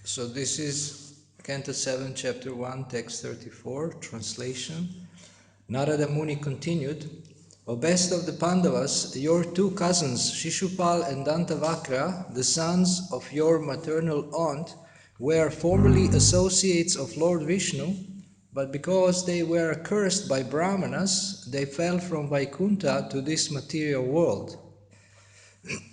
So this is Canto 7, Chapter 1, Text 34, translation. Narada Muni continued, O best of the Pandavas, your two cousins, Shishupal and Dantavakra, the sons of your maternal aunt, were formerly associates of Lord Vishnu, but because they were cursed by Brahmanas, they fell from Vaikuntha to this material world.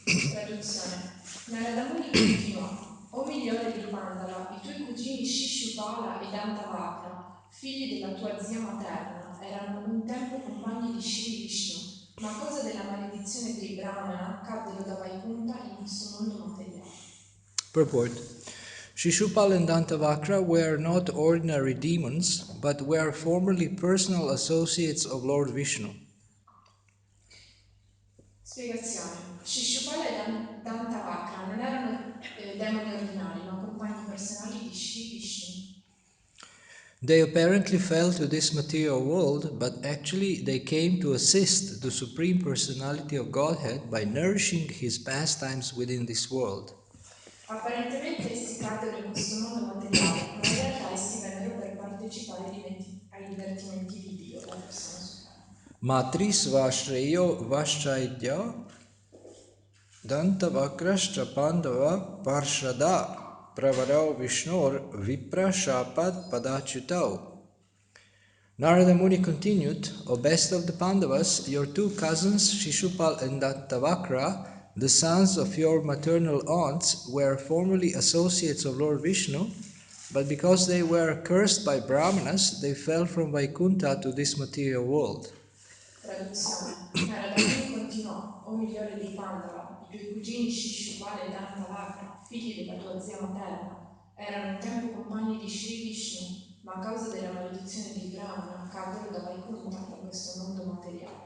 Traduzione. Narada Muni continuò: O migliore dei Pandava, i tuoi cugini Shishupala e Dantavakra, figli della tua zia materna, erano un tempo compagni di Shri Vishnu, ma a causa della maledizione dei Brahmana caddero da Vaikuntha in questo mondo materiale. Purport. Shishupal and Dantavakra were not ordinary demons, but were formerly personal associates of Lord Vishnu. Spiegazione. Shishupala e Dantavakra non erano demoni ordinari, ma compagni personali di Shri Vishnu. They apparently fell to this material world, but actually they came to assist the Supreme Personality of Godhead by nourishing his pastimes within this world. Apparentemente essi caddero in questo mondo materiale, ma in realtà essi vennero per partecipare ai divertimenti di Dio, la persona suprema. Matris Vashreyo Vaschaidya Dantavakrascha Pandava Parshada Pravarao Vishnor Vipra Shapad Padachutau. Narada Muni continued, O best of the Pandavas, your two cousins Shishupal and Dantavakra, the sons of your maternal aunts, were formerly associates of Lord Vishnu, but because they were cursed by Brahmanas, they fell from Vaikuntha to this material world. Traduzione. Narada Muni continuò: O migliore dei Pandava, i tuoi cugini Shishupala e Dantavakra, figli della tua zia materna, erano un tempo compagni di Shri Vishnu, ma a causa della maledizione di Brahmana caddero da Vaikuntha in questo mondo materiale.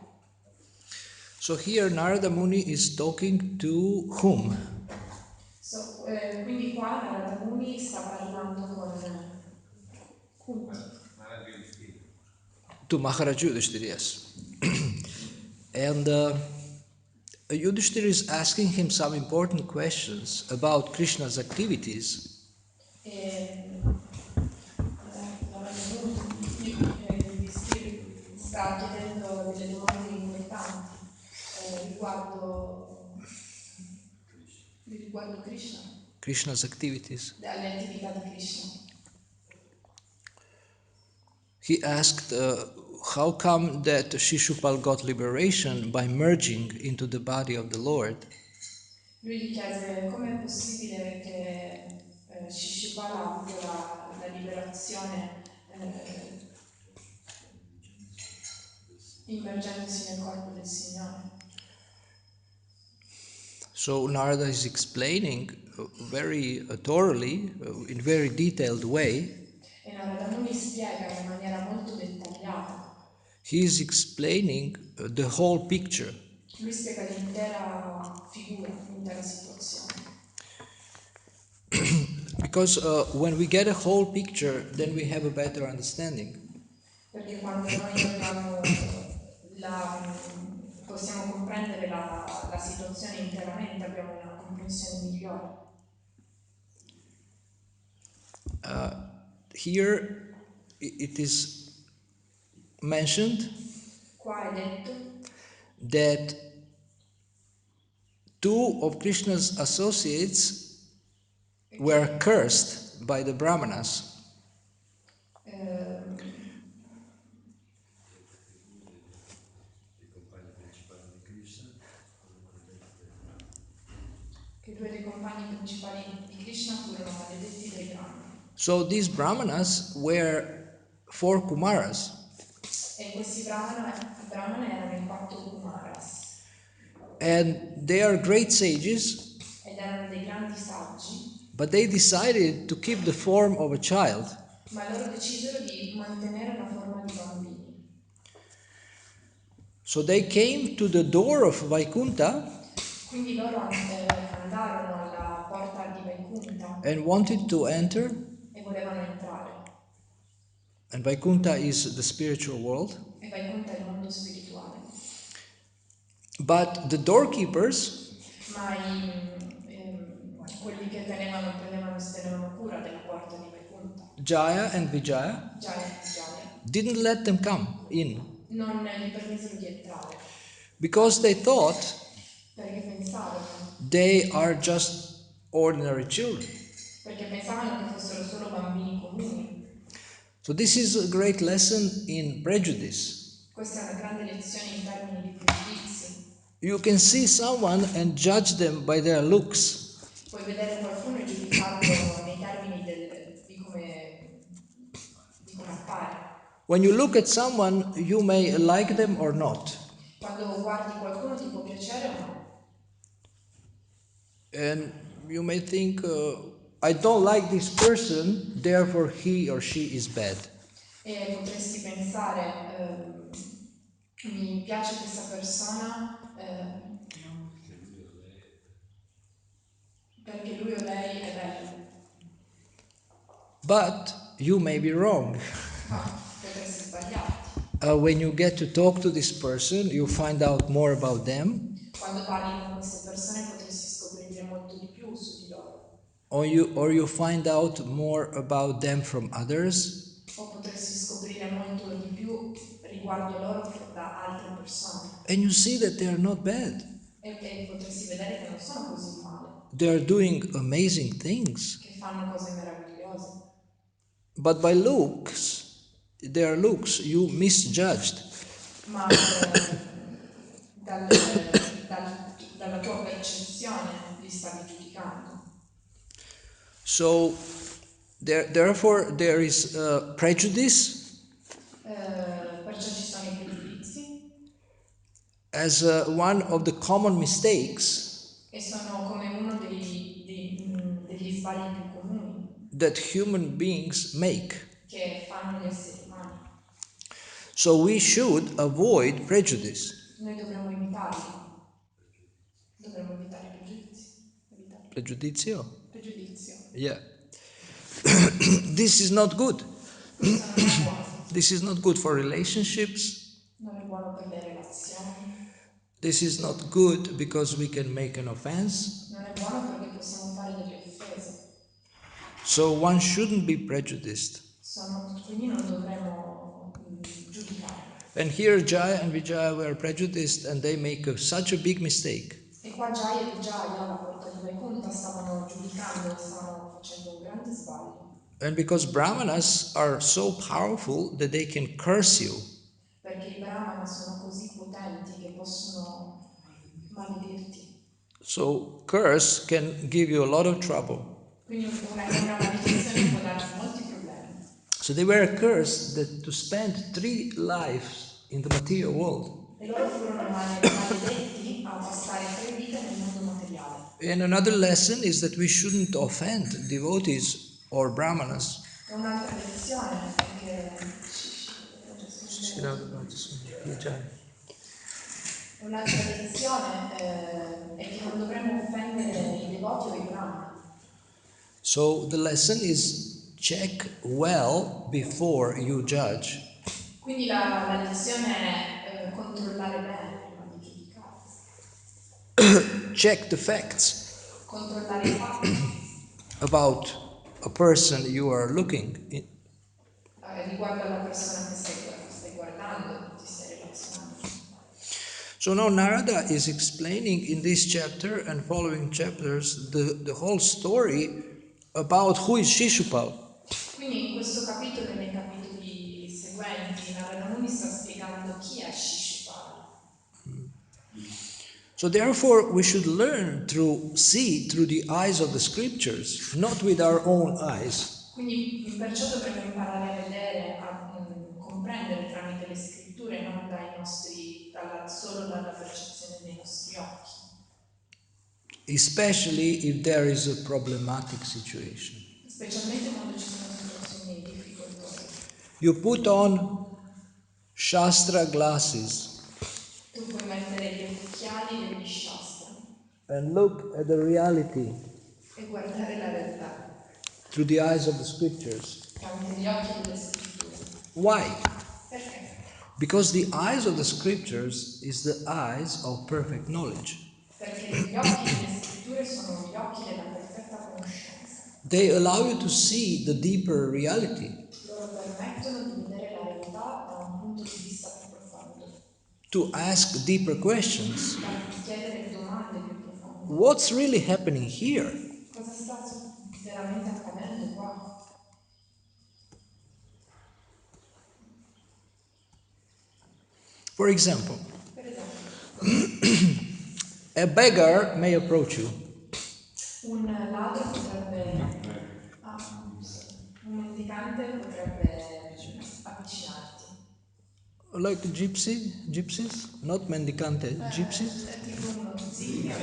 So here Narada Muni is talking to whom? Quindi qua Narada Muni sta parlando con Kunti. To Maharaj Yudhishthira, yes. And Yudhishthira is asking him some important questions about Krishna's activities. Sta chiedendo delle domande importanti riguardo Krishna. Krishna's activities. Alle attività di Krishna. He asked, how come that Shishupal got liberation by merging into the body of the Lord? Lui gli chiese come è possibile che Shishupala ha avuto la liberazione immergendosi nel corpo del Signore. So Narada is explaining very thoroughly, in very detailed way. E Narada Muni spiega in maniera molto dettagliata. He is explaining the whole picture. Lui spiega l'intera figura, l'intera situazione. Because when we get a whole picture, then we have a better understanding. Perché quando noi abbiamo possiamo comprendere la situazione interamente, abbiamo una comprensione migliore. Here it is mentioned Qua è detto that two of Krishna's associates were cursed by the Brahmanas. Che due dei compagni principali di Krishna furono maledetti dai Brahmani. So these Brahmanas were four Kumaras. E questi Brahmana erano i quattro Kumaras. And they are great sages. Ed erano dei grandi saggi. But they decided to keep the form of a child. Ma loro decisero di mantenere la forma di bambini. So they came to the door of Vaikuntha. Quindi loro andarono alla porta di Vaikuntha. And wanted to enter. E volevano entrare. And Vaikuntha is the spiritual world. E Vaikuntha è il mondo spirituale. But the doorkeepers Ma quelli che prendevano si tenevano cura della porta di Vaikuntha. Jaya and Vijaya Jaya e Vijaya didn't let them come in non gli permisero di entrare because they thought perché pensarono they are just ordinary children. che fossero solo bambini comuni. So this is a great lesson in prejudice. Questa è una grande lezione in termini di pregiudizi. You can see someone and judge them by their looks. Puoi vedere qualcuno e giudicarlo nei termini di come appare. When you look at someone, you may like them or not. Quando guardi qualcuno ti può piacere o no. And you may think, I don't like this person, therefore he or she is bad. E potresti pensare, mi piace questa persona perché lui o lei è bello. But you may be wrong. Ma potresti sbagliarti. When you get to talk to this person, you find out more about them. Quando parli con queste persone potresti scoprire molto di più su di loro. Or you find out more about them from others. O potresti scoprire molto di più riguardo loro da altre persone. And you see that they are not bad. E potresti vedere che non sono così male. They are doing amazing things. Che fanno cose meravigliose. But by their looks, you misjudged. Ma dalla tua percezione li stavi giudicando. So, therefore, there is prejudice. Perciò ci sono i pregiudizi. As one of the common mistakes. E sono come uno degli sbagli più comuni. That human beings make. Che fanno gli esseri umani. So we should avoid prejudice. Noi dovremmo evitarli. Dovremmo evitare i pregiudizi. Pregiudizio? Pregiudizio. Yeah. This is not good. This is not good for relationships. Non è buono per le relazioni. This is not good because we can make an offense. Non è buono perché possiamo fare delle offese. So one shouldn't be prejudiced. Quindi non dovremmo giudicare. And here Jaya and Vijaya were prejudiced and they make such a big mistake. E qua Jaya e Vijaya, alla porta di Vaikuntha, stavano giudicando, stavano facendo un grande sbaglio. And because Brahmanas are so powerful that they can curse you. Perché i Brahmana sono così potenti che possono maledirti. So curse can give you a lot of trouble. Quindi una maledizione può darti molti problemi. So they were cursed that to spend 3 lives in the material world. E loro furono maledetti a passare 3 vite nel mondo materiale. And another lesson is that we shouldn't offend devotees or brahmanas. E un'altra lezione è che non dovremmo offendere i devoti o i brahmani. So the lesson is check well before you judge. Quindi la lezione è controllare bene prima di giudicare. Check the facts. Controllare i fatti. About a person you are looking in. Riguardo alla persona che stai guardando, ti stai relazionando. So now Narada is explaining in this chapter and following chapters the whole story about who is Shishupal. Quindi in questo capitolo e nei capitoli seguenti Narada Muni sta spiegando chi è Shishupal. So therefore we should learn to see through the eyes of the scriptures, not with our own eyes. Quindi perciò dovremmo imparare a vedere, a comprendere tramite le scritture, non solo dalla percezione dei nostri occhi. Especially if there is a problematic situation. Specialmente quando ci sono situazioni difficoltose. You put on Shastra glasses. Tu puoi mettere gli occhiali degli Shastra. And look at the reality. E guardare la realtà. Through the eyes of the scriptures. Tramite gli occhi delle scritture. Why? Perché? Because the eyes of the scriptures is the eyes of perfect knowledge. Perché gli occhi delle scritture sono gli occhi della perfetta conoscenza. They allow you to see the deeper reality, Loro permettono di vedere la realtà da un punto di vista più profondo, to ask deeper questions. da chiedere domande più profonde. What's really happening here? Cosa sta veramente accadendo qua? For example, Per esempio, a beggar may approach you. un ladro potrebbe, un mendicante potrebbe avvicinarti. Like a gypsies, not mendicante, gypsies. È tipo uno zingaro.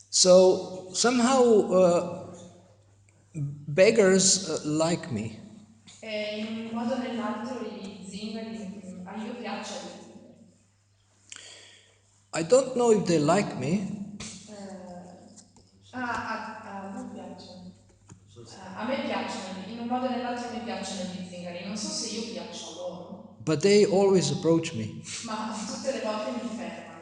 So somehow beggars like me. E in un modo o nell'altro gli zingari, a io piaccio agli zingari. I don't know if they like me, A voi piacciono. A me piacciono, in un modo o nell'altro mi piacciono gli zingari. Non so se io piaccio a loro, but they always approach me, ma tutte le volte mi fermano,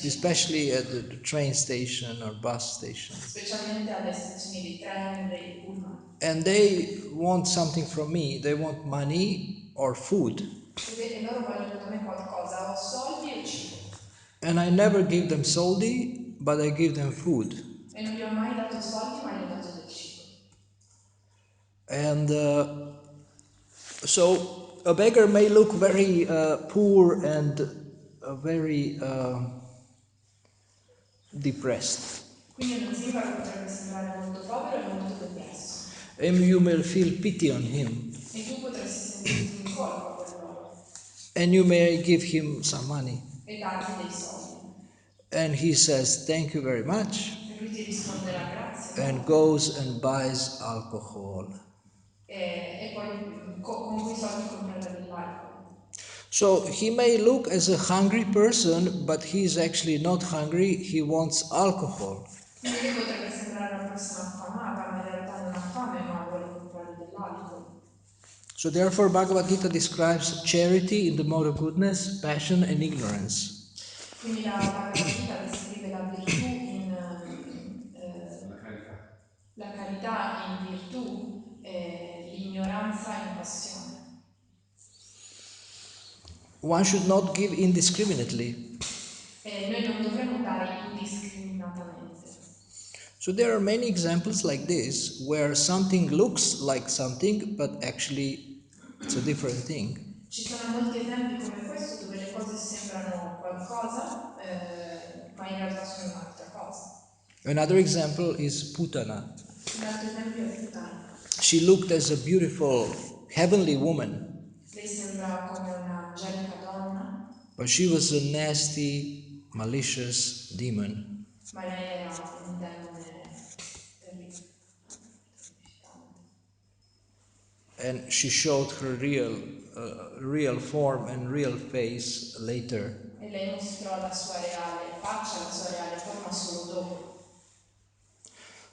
especially at the train station or bus station. specialmente alle stazioni dei treni, dei pullman. And they want something from me. They want money or food. E loro vogliono da me qualcosa, o soldi o cibo. And I never give them soldi, but I give them food. E non gli ho mai dato soldi, ma gli ho dato del cibo. And so a beggar may look very poor and very depressed. Quindi uno zingaro potrebbe sembrare molto povero e molto depresso. And you may feel pity on him. E tu potresti sentirti in colpa per loro. And you may give him some money. E dargli dei soldi. And he says, "Thank you very much." E lui ti risponderà grazie. And goes and buys alcohol. E poi con quei soldi comprerà dell'alcol. So he may look as a hungry person, but he's actually not hungry, he wants alcohol. Quindi lui potrebbe sembrare una persona affamata, ma in realtà non ha fame, ma vuole comprare dell'alcol. So therefore Bhagavad Gita describes charity in the mode of goodness, passion and ignorance. Quindi la Bhagavad Gita descrive la virtù in la carità in virtù e l'ignoranza in passione. One should not give indiscriminately. E noi non dovremmo dare indiscriminatamente. So there are many examples like this where something looks like something, but actually it's a different thing. Ci sono molti esempi come questo dove le cose sembrano qualcosa, ma in realtà sono un'altra cosa. Another example is Putana. Un altro esempio è Putana. She looked as a beautiful heavenly woman, Lei sembra come un'angelica donna, but she was a nasty, malicious demon. ma lei era un demone terrificante. And she showed her real form and real face later. E lei mostrò la sua reale faccia, la sua reale forma solo dopo.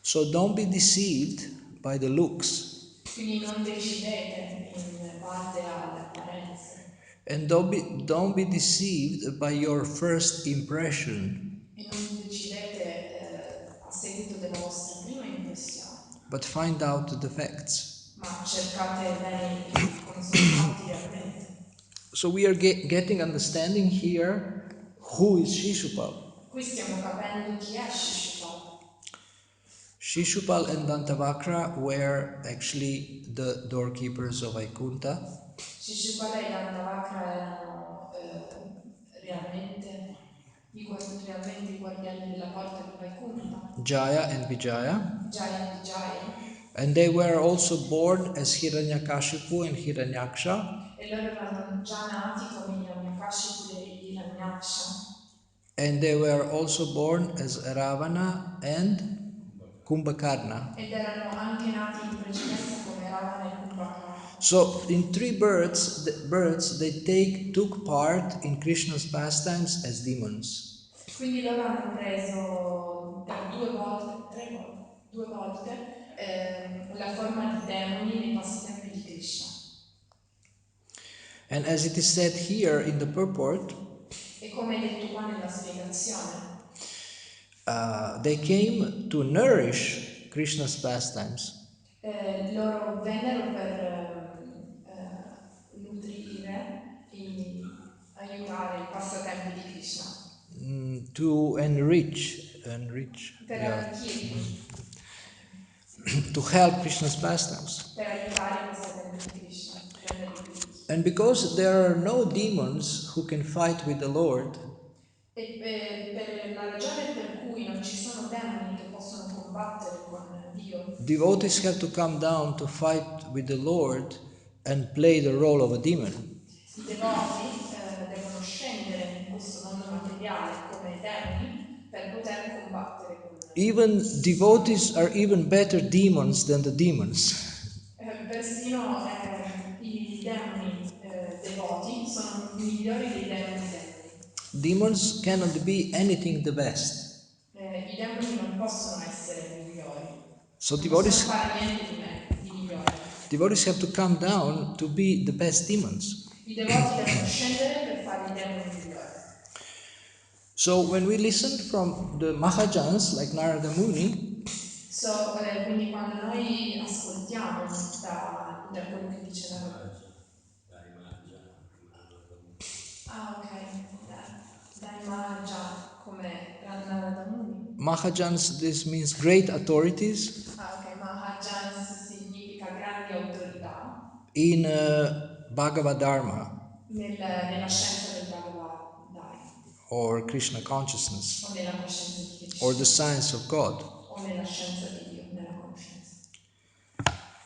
So don't be deceived by the looks. Quindi non decidete in base alle apparenze. And don't be deceived by your first impression. E non decidete a seguito della vostra prima impressione. But find out the facts. Ma cercate bene come sono i fatti realmente. So we are getting understanding here who is Shishupal. Qui stiamo capendo chi è Shishupal. Shishupal and Dantavakra were actually the doorkeepers of Vaikuntha. Shishupal e Dantavakra erano realmente i guardiani della porta di Vaikuntha. Jaya and Vijaya. Jaya e Vijaya. And they were also born as Hiranyakashipu and Hiranyaksha. E loro erano già nati come Hiranyakashipu e Hiranyaksha. And they were also born as Ravana and Kumbhakarna. Ed erano anche nati in precedenza come Ravana e Kumbhakarna. So in three births they took part in Krishna's pastimes as demons. Quindi loro hanno preso per due volte la forma di demoni nei passatempi di Krishna. And as it is said here in the purport, E come è detto qua nella spiegazione, they came to nourish Krishna's pastimes. Loro vennero per nutrire e aiutare i passatempi di Krishna, To enrich, per yeah, arricchirli, to help Krishna's pastimes. per aiutare i passatempi di Krishna, renderli più ricchi. And because there are no demons who can fight with the Lord, E per la ragione per cui non ci sono demoni che possono combattere con Dio, devotees have to come down to fight with the Lord and play the role of a demon. i devoti devono scendere in questo mondo materiale come demoni per poter combattere con Even devotees are even better demons than the demons. Persino i demoni devoti sono migliori dei demoni demoni. Demons cannot be anything the best. I demoni non possono essere migliori, So non possono fare niente di migliore. devotees have to come down to be the best demons. I devoti devono scendere per fare i demoni migliori. So when we listen from the Mahajans like Narada Muni, Quindi quando noi ascoltiamo da quello che dice Narada, ok, dai Mahaja come Narada Muni. Mahajans, this means great authorities Ok, Mahajans significa grandi autorità in Bhagavad Dharma nella scienza del Bhagavad Gita, or Krishna consciousness o nella coscienza di Krishna, or the science of God. o nella scienza di Dio, nella conoscenza.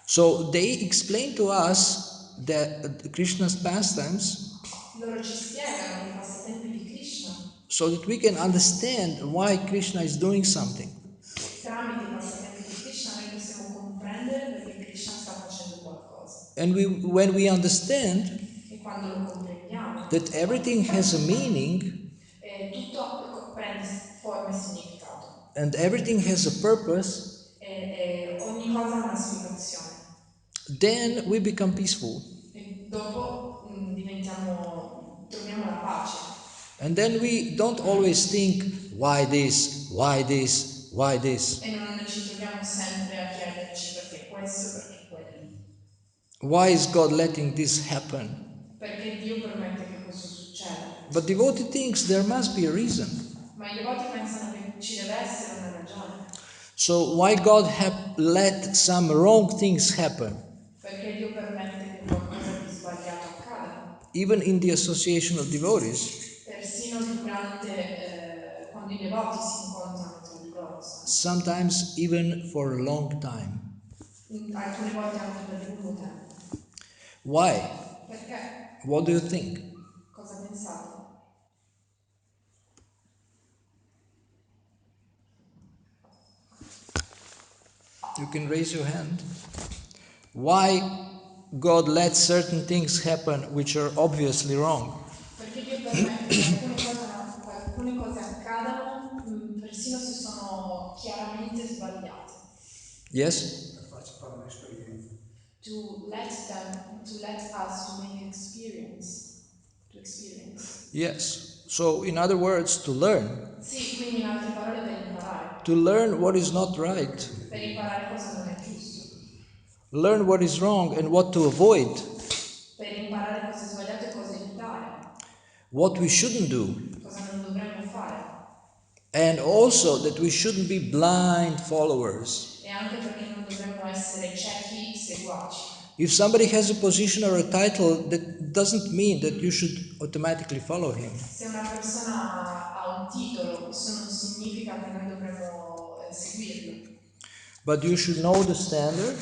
So they explain to us that Krishna's pastimes Loro ci spiegano i passatempi di Krishna so that we can understand why Krishna is doing something. tramite i passatempi di Krishna noi possiamo comprendere perché Krishna sta facendo qualcosa. And when we understand E quando lo comprendiamo, that everything has a meaning tutto prende forma e significato. and everything has a purpose, E ogni cosa ha una spiegazione. then we become peaceful. E dopo troviamo la pace. And then we don't always think, why this, why this, why this? E non ci troviamo sempre a chiederci perché questo, perché quello. Why is God letting this happen? Perché Dio permette che questo succeda. But devotee thinks there must be a reason. Ma i devoti pensano che ci deve essere una ragione. So why God let some wrong things happen? Perché Dio permette che qualcosa di sbagliato accada. Even in the association of devotees. Persino durante quando i devoti si incontrano tra di loro. Sometimes even for a long time. Alcune volte anche per lungo tempo. Why? Perché? What do you think? Cosa pensate? You can raise your hand. Why God lets certain things happen which are obviously wrong? Perché Dio permette che alcune cose accadano persino se sono chiaramente sbagliate. Yes? To let us to make experience. To experience. Yes. So in other words, to learn. Sì, quindi in altre parole per imparare. To learn what is not right. Per imparare cosa non è giusto. Learn what is wrong and what to avoid. Per imparare cosa è sbagliato e cosa evitare. What we shouldn't do. Cosa non dovremmo fare. And also that we shouldn't be blind followers. E anche perché non dovremmo essere ciechi seguaci. If somebody has a position or a title, that doesn't mean that you should automatically follow him. Se una persona ha un titolo, questo non significa che noi dovremmo seguirlo. But you should know the standard.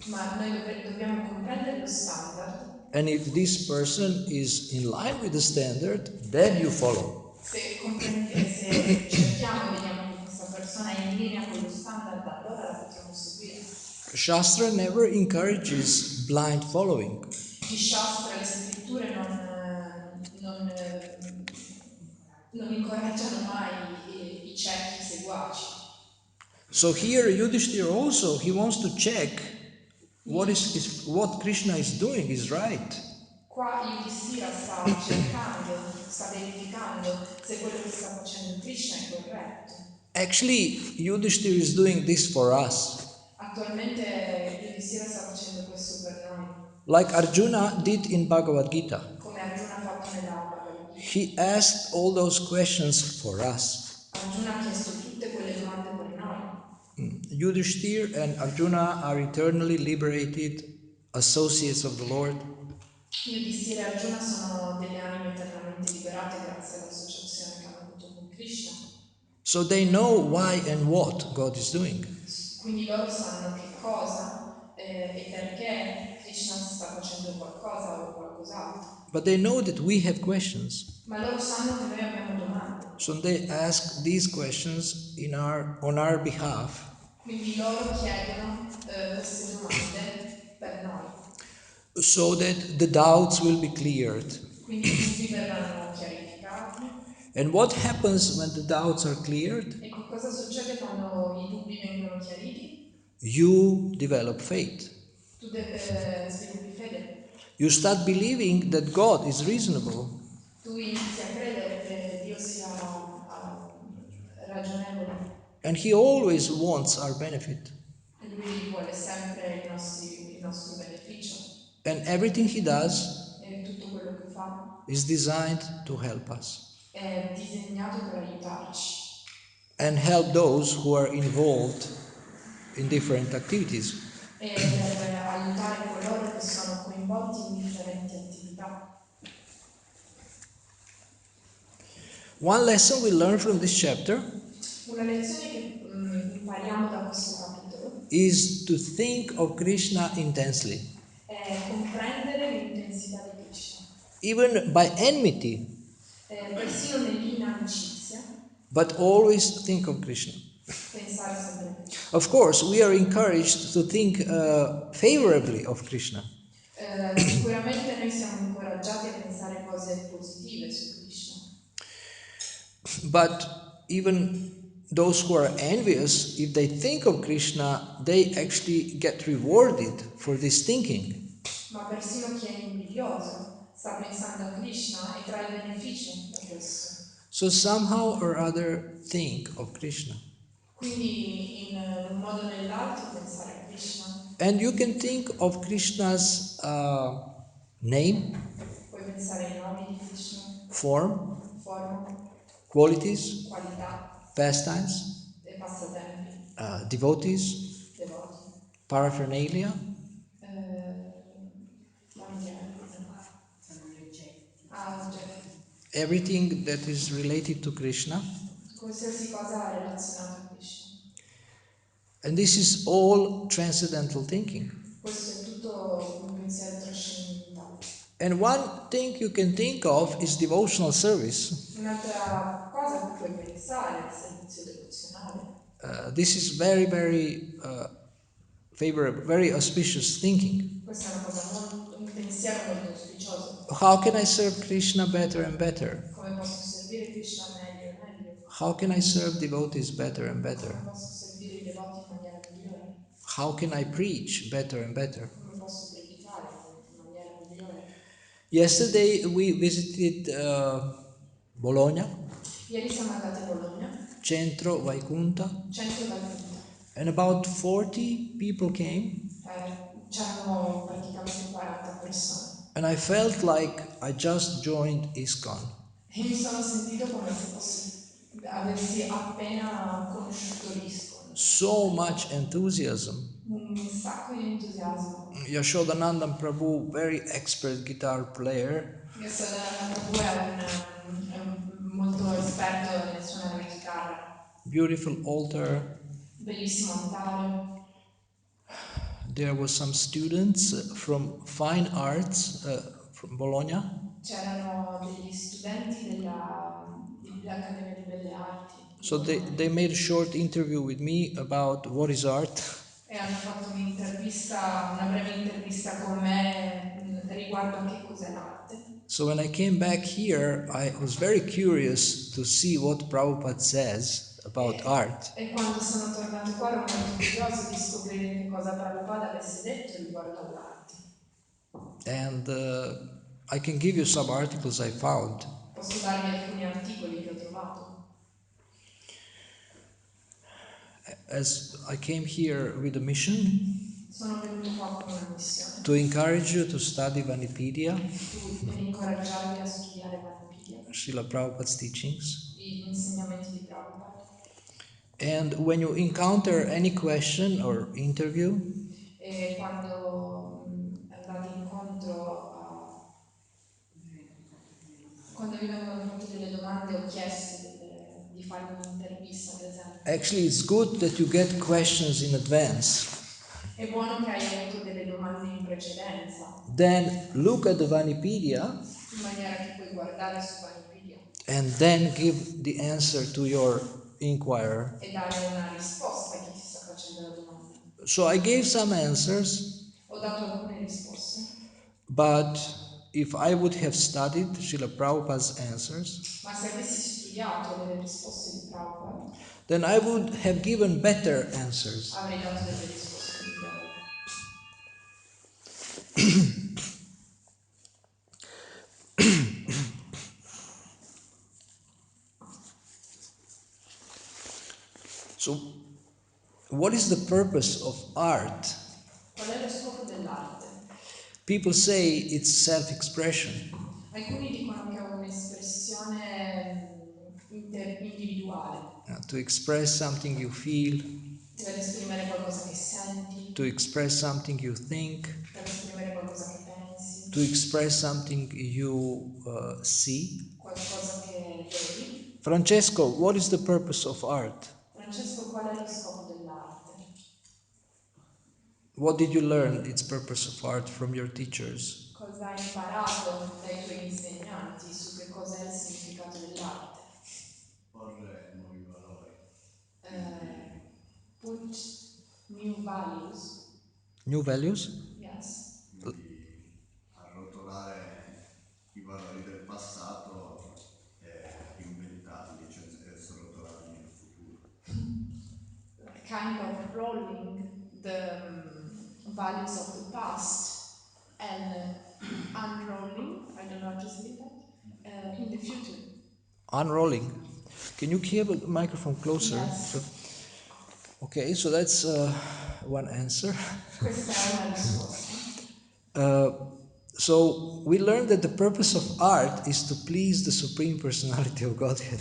Ma noi dobbiamo comprendere lo standard. And if this person is in line with the standard, then you follow. Se cerchiamo e vediamo che questa persona è in linea con lo standard, allora la potremo seguire. Shastra never encourages blind following. I Shastra, le scritture non incoraggiano mai i ciechi seguaci. So here Yudhishthira also, he wants to check what Krishna is doing is right. Qua Yudhishthira sta verificando se quello che sta facendo Krishna è corretto. Actually, Yudhishthir is doing this for us. Attualmente Yudhishthira sta facendo questo per noi, Like Arjuna did in Bhagavad Gita. come Arjuna ha fatto nella Bhagavad Gita. He asked all those questions for us. Arjuna ha chiesto tutte quelle domande per noi. Yudhishthir and Arjuna are eternally liberated associates of the Lord. Yudhishthira e Arjuna sono delle anime eternamente liberate grazie all'associazione che hanno avuto con Krishna. So they know why and what God is doing. Quindi loro sanno che cosa e perché Krishna sta facendo qualcosa o qualcos'altro. But they know that we have questions. Ma loro sanno che noi abbiamo domande. So they ask these questions on our behalf. Quindi loro chiedono queste domande per noi. So that the doubts will be cleared. Quindi i dubbi verranno chiarificati. And what happens when the doubts are cleared? E cosa succede quando i dubbi vengono chiariti? You develop faith. Tu sviluppi fede. You start believing that God is reasonable. Tu inizi a credere che Dio sia ragionevole. And He always wants our benefit. E Lui vuole sempre il nostro beneficio. And everything He does E tutto quello che fa is designed to help us. è disegnato per aiutarci. And help those who are involved in different activities. E per aiutare coloro che sono coinvolti in differenti attività. One lesson we learn from this chapter Una lezione che impariamo da questo capitolo is to think of Krishna intensely, è comprendere l'intensità di Krishna, even by enmity, persino nell'inamicizia, but always think of Krishna. pensare sempre a Krishna. Of course, we are encouraged to think favorably of Krishna. Sicuramente noi siamo incoraggiati a pensare cose positive su Krishna. But even those who are envious, if they think of Krishna, they actually get rewarded for this thinking. Ma persino chi è invidioso sta pensando a Krishna e trae beneficio da questo. So somehow or other think of Krishna. Quindi in un modo o nell'altro pensare a Krishna. And you can think of Krishna's name, Puoi pensare ai nomi di Krishna, form, forma, qualities, qualità pastimes, e passatempi, devotees, devoti, paraphernalia, familiari, oggetti, everything that is related to Krishna. qualsiasi cosa relazionata a Krishna. And this is all transcendental thinking. Questo è tutto un pensiero trascendentale. And one thing you can think of is devotional service. Un'altra cosa a cui puoi pensare è il servizio devozionale. This is very, very favorable, very auspicious thinking. Questa è una cosa un pensiero molto auspicioso. How can I serve Krishna better and better? Come posso servire Krishna meglio e meglio? How can I serve devotees better and Come better? posso servire i devoti in maniera migliore? How can I preach better and better? Come posso predicare in maniera migliore? Yesterday we visited Bologna, Ieri siamo andati a Bologna, Centro Vaikunta, centro Valpunta. and about 40 people came. C'erano praticamente 40 persone. And I felt like I just joined ISKCON. E mi sono sentito come se avessi appena conosciuto l'ISKCON. So much enthusiasm. Un sacco di entusiasmo. Yashodanandam Prabhu, very expert guitar player. Yashodananda Prabhu è molto esperto nel suonare la chitarra. Beautiful altar. Bellissimo altare. There were some students from fine arts from Bologna. C'erano degli studenti dell'Accademia di Belle Arti. So they made a short interview with me about what is art. E hanno fatto una breve intervista con me riguardo a che cos'è l'arte. So when I came back here, I was very curious to see what Prabhupada says about art. E quando sono tornato qua ero molto curioso di scoprire che cosa Prabhupada avesse detto riguardo all'arte. And I can give you some articles I found. Posso darvi alcuni articoli che ho trovato. as I came here with a mission Sono venuto qua con una missione, to encourage you to study Vanipedia, per incoraggiarvi a studiare Vanipedia, Srila Prabhupada's teachings. gli insegnamenti di Prabhupada. And when you encounter any question or interview, E quando andate incontro a... Quando vi vengono fatte delle domande o chieste di fare un'intervista, ad esempio, actually it's good that you get questions in advance. è buono che hai avuto delle domande in precedenza, Then look at the Vanipedia in maniera che puoi guardare su Vanipedia and then give the answer to your inquirer. e dare una risposta a chi ti sta facendo la domanda. So I gave some answers, Ho dato alcune risposte, but if I would have studied Srila Prabhupada's answers, ma se avessi studiato le risposte di Prabhupada, then I would have given better answers. avrei dato delle risposte migliori. So, what is the purpose of art? Qual è lo scopo dell'arte? People say it's self-expression. Alcuni dicono che è un'espressione individuale, To express something you feel, per esprimere qualcosa che senti, to express something you think, per esprimere qualcosa che pensi, to express something you see. qualcosa che vedi. Francesco, what is the purpose of art? Francesco, qual è lo scopo dell'arte? What did you learn its purpose of art from your teachers? Cosa hai imparato dai tuoi insegnanti su che cosa è il significato dell'arte? Porre nuovi valori, Put new values. New values? Yes. quindi arrotolare i valori del passato e inventarli, cioè srotolarli nel futuro. Kind of rolling the values of the past and unrolling, I don't know how to say that, in the future. Unrolling. Can you keep the microphone closer? Yes. So, okay, so that's one answer. Questa è una risposta. So we learned that the purpose of art is to please the Supreme Personality of Godhead.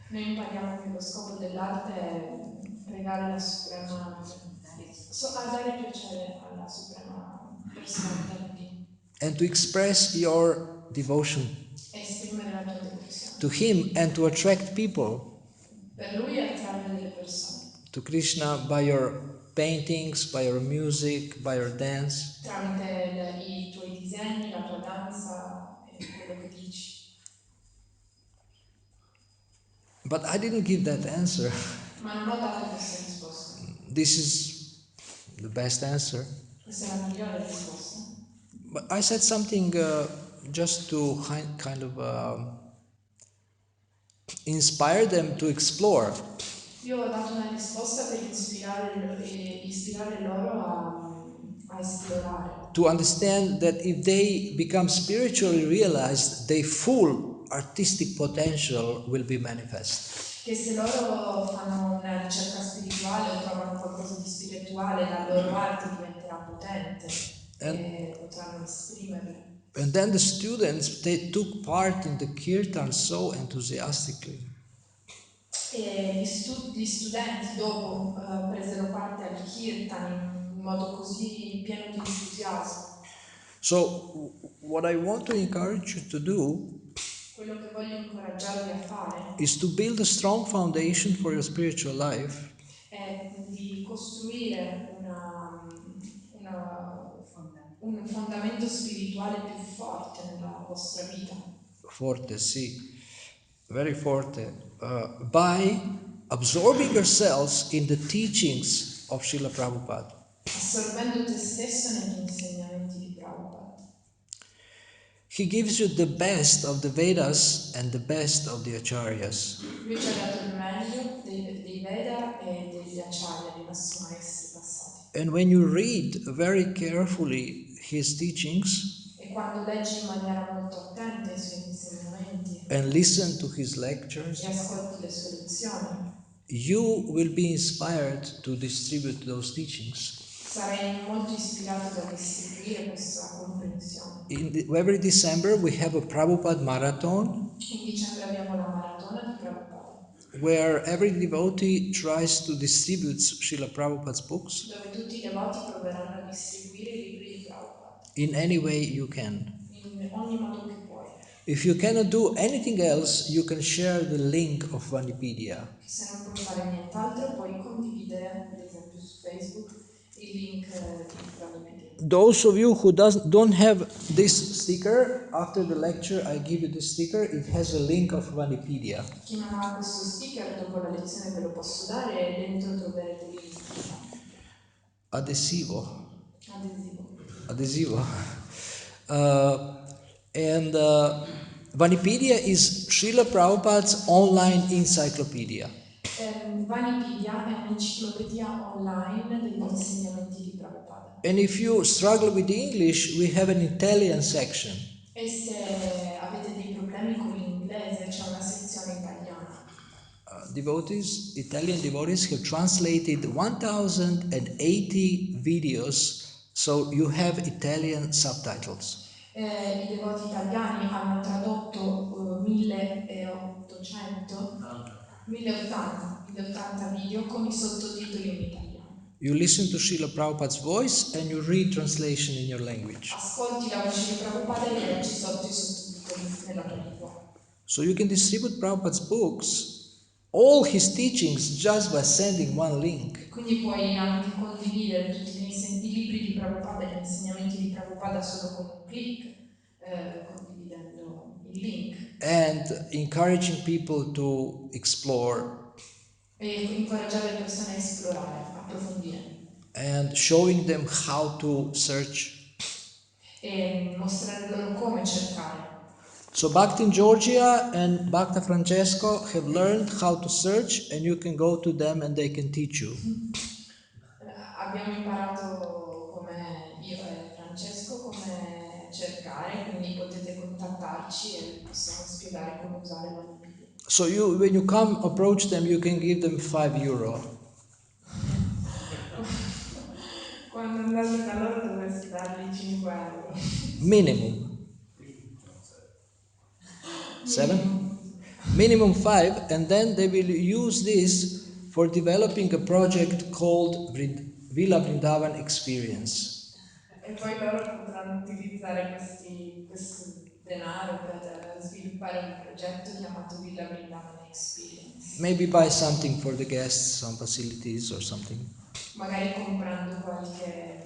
Noi impariamo che lo scopo dell'arte è pregare la Suprema, a dare piacere alla Suprema Personalità di Dio, And to express your devotion e esprimere la tua devozione. to Him and to attract people Per Lui attrarre delle persone, to Krishna by your paintings, by your music, by your dance. tramite i tuoi disegni, la tua danza e quello che dici. But I didn't give that answer. Ma non ho dato questa risposta. This is the best answer. Questa è la migliore risposta. But I said something just to kind of inspire them to explore, Io ho dato una risposta per ispirare loro a esplorare, to understand that if they become spiritually realized, their full artistic potential will be manifest. che se loro fanno una ricerca spirituale o trovano qualcosa di spirituale, la loro arte diventerà potente e potranno esprimerla. And then the students, they took part in the kirtan so enthusiastically. E gli studenti dopo presero parte al kirtan in modo così pieno di entusiasmo. So what I want to encourage you to do Quello che voglio incoraggiarvi a fare is to build a strong foundation for your spiritual life è di costruire un fondamento spirituale più forte nella vostra vita, forte, sì, very forte, by absorbing yourselves in the teachings of Srila Prabhupada. assorbendo te stesso negli insegnamenti di Prabhupada. He gives you the best of the Vedas and the best of the Acharyas. Lui ci ha dato il meglio dei Veda e degli Acharya, dei nostri maestri passati. And when you read very carefully his teachings E quando leggi in maniera molto attenta i suoi insegnamenti and listen to his e lectures, ascolti le sue lezioni, you will be inspired to distribute those teachings. Sarai molto ispirato da distribuire questa comprensione. Every December we have a Prabhupada marathon. In dicembre abbiamo la maratona di Prabhupada, Where every devotee tries to distribute Srila Prabhupada's books. Dove tutti i devoti proveranno a distribuire i libri di Prabhupada. In any way you can. In ogni modo che puoi. If you cannot do anything else, you can share the link of Vanipedia. Se non puoi fare nient'altro, puoi condividere, ad esempio su Facebook, il link di Vanipedia. Those of you who don't have this sticker, after the lecture I give you the sticker, it has a link of Vanipedia. Chi non ha questo sticker, dopo la lezione ve lo posso dare e dentro troverete il link di Vanipedia. Adesivo. Adesivo. And Vanipedia is Srila Prabhupada's online encyclopedia. Vanipedia è un'enciclopedia online degli insegnamenti di Prabhupada. And if you struggle with English, we have an Italian section. E se avete dei problemi con l'inglese, c'è una sezione italiana. Italian devotees have translated 1080 videos, so you have Italian subtitles. I devoti italiani hanno tradotto 1080 video con i sottotitoli in italiano. You listen to Srila Prabhupada's voice and you read translation in your language. Ascolti la voce di Prabhupada e leggi sotto i sottotitoli nella tua lingua. So you can distribute Prabhupada's books, all his teachings, just by sending one link. Quindi puoi anche condividere tutti i libri di Prabhupada e gli insegnamenti di Prabhupada solo con un click, condividendo il link. And encouraging people to explore. E incoraggiare le persone a esplorare, approfondire. And showing them how to search. E mostrare loro come cercare. So Bhakti in Georgia and Bhakta Francesco have learned how to search, and you can go to them and they can teach you. Abbiamo imparato come io e Francesco come cercare, quindi potete contattarci e possiamo spiegare come usare la Wikipedia. So when you come approach them, you can give them €5. Quando andate da loro dovreste dargli 5 euro. Minimum. 7? Minimum 5, and then they will use this for developing a project called Villa Vrindavana Experience. E poi loro potranno utilizzare questo denaro per sviluppare un progetto chiamato Villa Vrindavana Experience. Maybe buy something for the guests, some facilities or something. Magari comprando qualche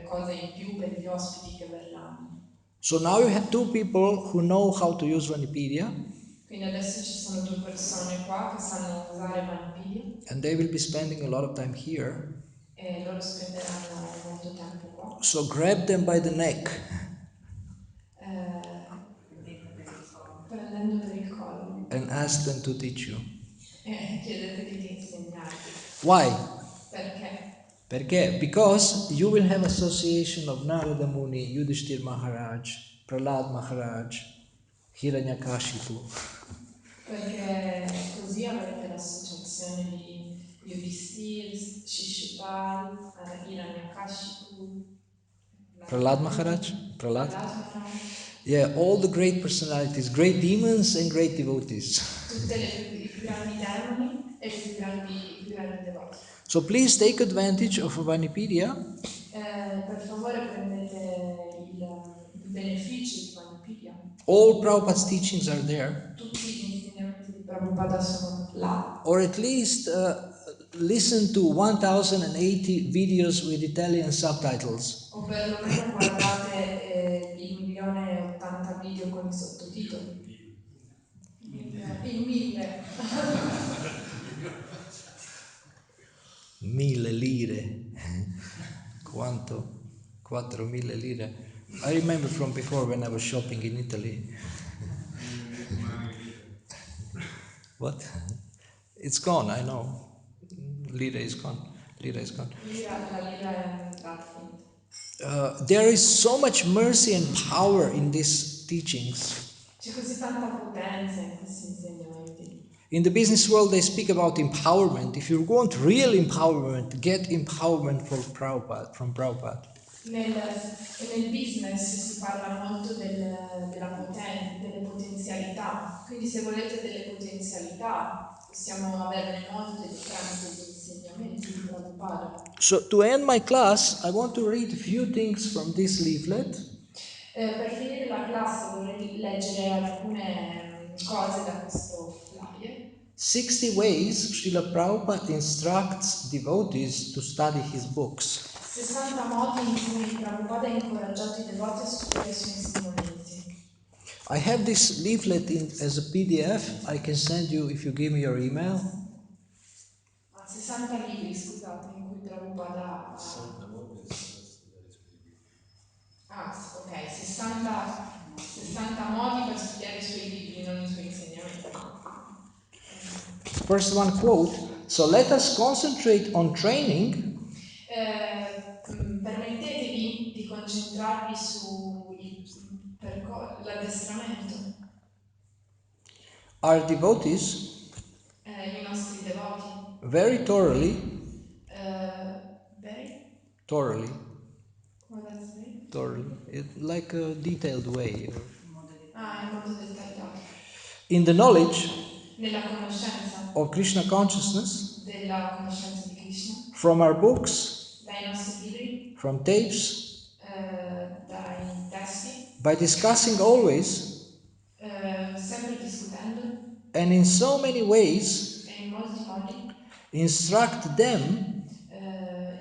cosa in più per gli ospiti che verranno. So now you have 2 people who know how to use Vanipedia. Quindi adesso ci sono 2 persone qua che sanno usare Vanipedia. And they will be spending a lot of time here. E loro spenderanno molto tempo qua. So grab them by the neck. Prendendo per il collo. And ask them to teach you. E chiedeteli di insegnarvi. Why? Perché? Perché? Because you will have association of Narada Muni, Yudhishthir Maharaj, Prahlad Maharaj, Hiranyakashipu. Perché così avrete l'associazione di Yudhishthir, Shishupal, Hiranyakashipu, Prahlad Maharaj? Prahlad? Maharaj. Yeah, all the great personalities, great demons and great devotees. Tutte i più grandi demoni e i più grandi devoti. So please take advantage of Vanipedia. Per favore prendete il beneficio di Vanipedia. All Prabhupada's teachings are there. Tutti gli insegnamenti di Prabhupada sono là. Or at least listen to 1080 videos with Italian subtitles. O perlomeno guardate il 1080 video con i sottotitoli. Il 1000. 1.000 lire. Quanto? 4.000 lire. I remember from before when I was shopping in Italy. What? It's gone, I know. Lira is gone. Lira is gone. La lira è andata finita. There is so much mercy and power in these teachings. C'è così tanta potenza in questi insegnamenti. In the business world, they speak about empowerment. If you want real empowerment, get empowerment from Prabhupada. Nel business si parla molto delle potenzialità, quindi se volete delle potenzialità possiamo averne molte tramite gli insegnamenti di Prabhupada. So to end my class, I want to read a few things from this leaflet. Per finire la classe vorrei leggere alcune cose da questo flyer. 60 ways Srila Prabhupada instructs devotees to study his books. 60 modi in cui Prabhupada ha incoraggiato i devoti a studiare i suoi insegnamenti. I have this leaflet as a PDF. I can send you if you give me your email. 60 libri, scusate, in cui Prabhupada... 60 modi per studiare i suoi libri. Ok, 60 modi per studiare i suoi libri, non i suoi insegnamenti. First one quote, so let us concentrate on training. Permettetevi di concentrarvi sull'addestramento. Our devotees I nostri devoti. very thoroughly. Very? Thoroughly. What does it mean? Thoroughly. Like a detailed way. In modo dettagliato. In the knowledge Nella conoscenza of Krishna consciousness. della conoscenza di Krishna. From our books. Dai nostri libri. From tapes. Dai testi. By discussing always. Sempre discutendo. And in so many ways. E in molti modi. Instruct them.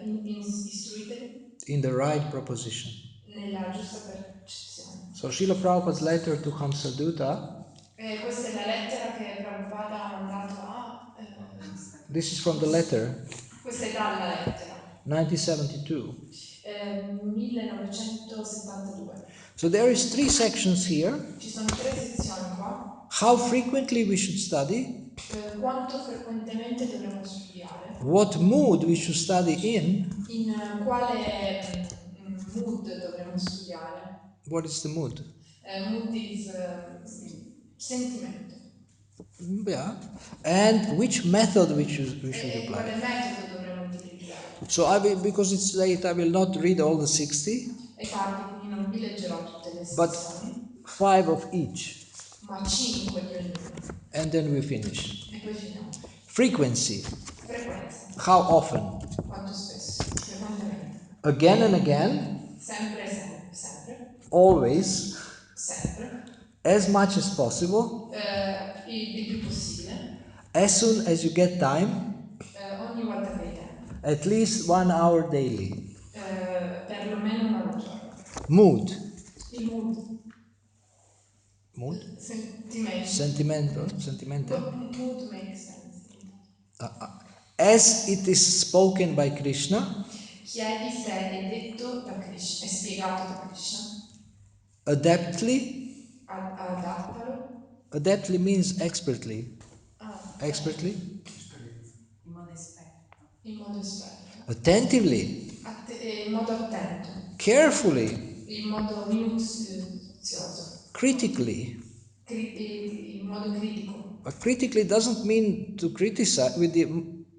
Istruiteli. In the right proposition. Nella giusta percezione. So Srila Prabhupada's letter to Hamsadutta. Questa è la lettera che Prabhupada ha mandato a... This is from the letter. Questa è dalla lettera. 1972. 1972. So there is 3 sections here. Ci sono 3 sezioni qua. How frequently we should study. Quanto frequentemente dovremmo studiare. What mood we should study in. In quale mood dovremmo studiare. What is the mood? Mood is sentimento. Yeah. And which method we should Quale apply. metodo dovremmo utilizzare. So because it's late, I will not read all the 60. È tardi, quindi non vi leggerò tutte le But sezioni. 5 of each. Ma 5 di ognuno. And then we finish. E poi finiamo. Frequency. Frequenza. How often? Quanto spesso. Frequentemente. Again and again. Sempre. Always. Sempre. As much as possible. Il più possibile. As soon as you get time. Ogni volta che hai tempo. At least 1 hour daily. Perlomeno 1 ora al giorno. Mood. Il mood. Mood? Sentimento. Sentimental. Mood makes sense. As it is spoken by Krishna. Chiedi se è detto da Krishna, è spiegato da Krishna. Adeptly. Adattalo. Adeptly means expertly. Expertly. In modo esperto. In modo esperto. Attentively. In modo attento. Carefully. In modo minuzioso. Critically. In modo critico. But critically doesn't mean to criticize with the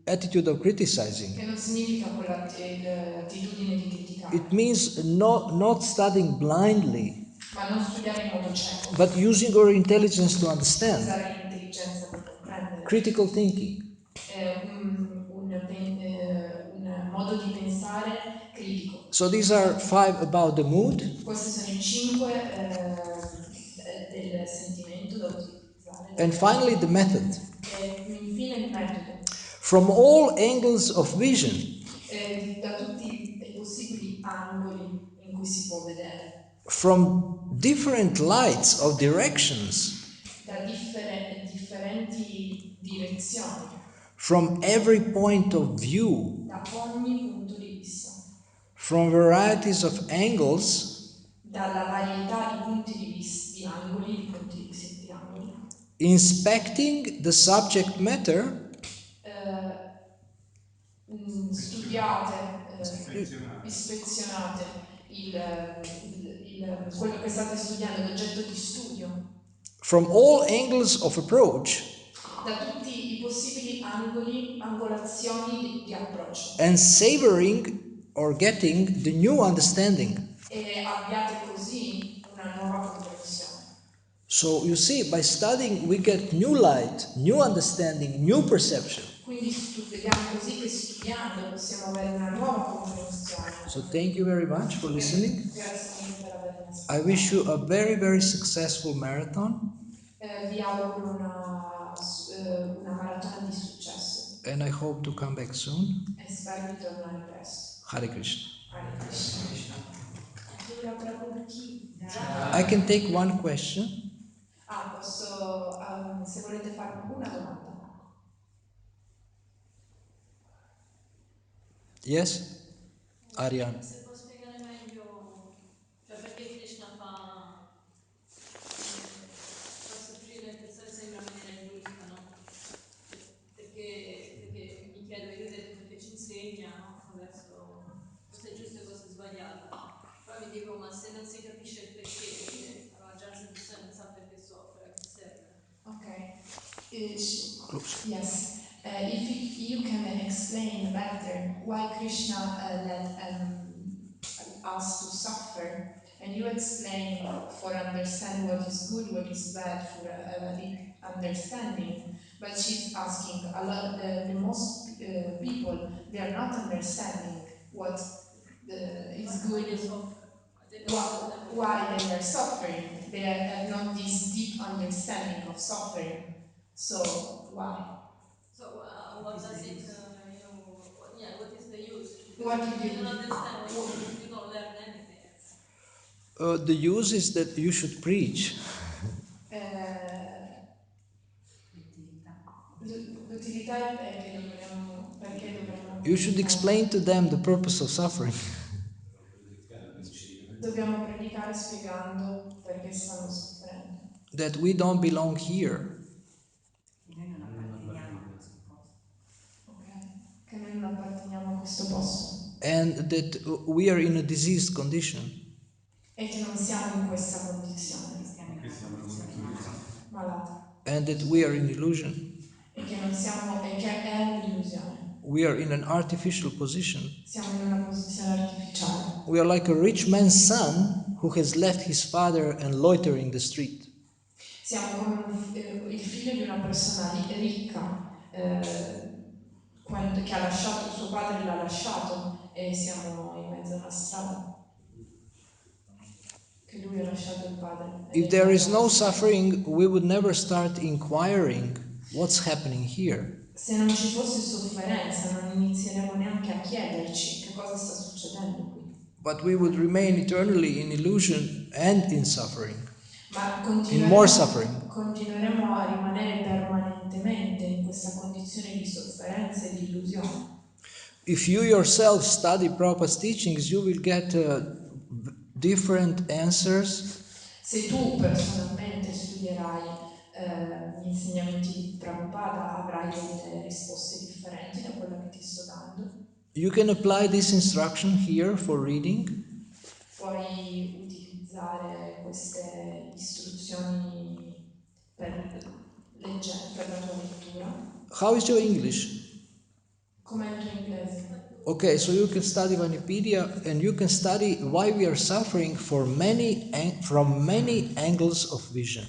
attitude of criticizing. Che non significa l'attitudine di criticare. It means not studying blindly. Ma non studiare in modo cieco. But using our intelligence to understand. Usare l'intelligenza per comprendere. Critical thinking. Un modo di pensare critico. So these are 5 about the mood. Questi sono i 5 del sentimento da utilizzare. And finally the method. E infine il metodo. From all angles of vision. Da tutti i possibili angoli in cui si può vedere. From different lights of directions. Da differenti direzioni. From every point of view. Da ogni punto di vista. From varieties of angles. Dalla varietà di punti di vista, di angoli, di punti di vista di angoli. Inspecting the subject matter. Studiate, ispezionate quello che state studiando, l'oggetto di studio. From all angles of approach. da tutti i possibili angolazioni di approccio and savoring or getting the new understanding. e abbiate così una nuova comprensione. So you see, by studying we get new light, new understanding, new perception. Quindi vediamo così che studiando possiamo avere una nuova comprensione. So thank you very much for listening. Grazie mille per avermi I ascoltato. wish you a very, very successful marathon, Vi auguro una maratona di successo and I hope to come back soon. e spero di tornare presto. Hare Krishna. Hare Krishna. Dura Prabhu Ki. I can take one question. Posso, se volete farmi una domanda. Yes? Aryan. Se può spiegare meglio, cioè perché Krishna fa soffrire le persone sempre in maniera ingiusta, no? Perché mi chiedo, io ho detto perché ci insegna, no? Adesso cosa è giusto e cosa è sbagliato. Poi mi dico, ma se non si capisce il perché, allora già se non sa perché soffre, a che serve? Okay. Yes. If you can explain better why Krishna let us to suffer, and you explain for understand what is good, what is bad, for a deep understanding. But she's asking a lot. The most people, they are not understanding what is Why good. they suffer? They don't understand Why they are suffering. They have not this deep understanding of suffering. So why? So what does it, what is the use? What Because do if you- you don't understand what you don't learn anything. The use is that you should preach. L'utilità è che perché dovremmo You should explain to them the purpose of suffering. Dobbiamo predicare spiegando perché stanno soffrendo. That we don't belong here. Noi non apparteniamo a questo posto. Okay? Che noi non apparteniamo a questo posto. And that we are in a diseased condition. E che non siamo in questa condizione. Stiamo in una condizione Malata. And that we are in illusion. E che non siamo, e che è un'illusione. We are in an artificial position. Siamo in una posizione artificiale. We are like a rich man's son who has left his father and loitering in the street. Siamo come il figlio di una persona ricca che ha lasciato, suo padre l'ha lasciato e siamo in mezzo a una strada. Che lui ha lasciato il padre. If there is no suffering, we would never start inquiring what's happening here. Se non ci fosse sofferenza, non inizieremo neanche a chiederci che cosa sta succedendo qui. But we would remain eternally in illusion and in suffering. Ma In more suffering. continueremo a rimanere permanentemente in questa condizione di sofferenza e di illusione. If you yourself study Prabhupada's teachings, you will get different answers. Se tu personalmente studierai gli insegnamenti di Prabhupada, avrai delle risposte differenti da quella che ti sto dando. You can apply this instruction here for reading. Puoi utilizzare queste istruzioni per la tua lettura. How is your English? Com'è il tuo inglese? Okay, so you can study Vanipedia and you can study why we are suffering from many angles of vision.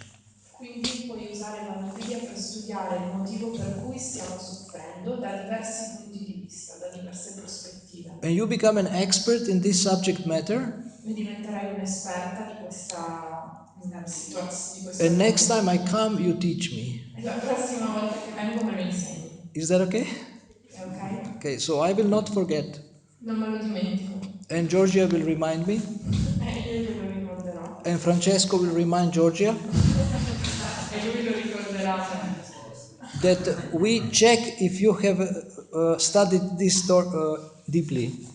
Quindi puoi usare la Vanipedia per studiare il motivo per cui stiamo soffrendo da diversi punti di vista, da diverse prospettive. And you become an expert in this subject matter. E diventerai un'esperta di questa situazione. And next time I come, you teach me. E la prossima volta che vengo me lo insegni. Is that okay? È ok? Okay, so I will not forget. Non me lo dimentico. And Georgia will remind me. Io glielo ricorderò. And Francesco will remind Georgia E lui lo ricorderà. that we check if you have studied this deeply.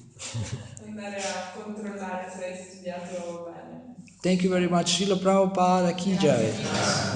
Andare a controllare se hai studiato bene. Thank you very much. Srila Prabhupada ki jai. Grazie.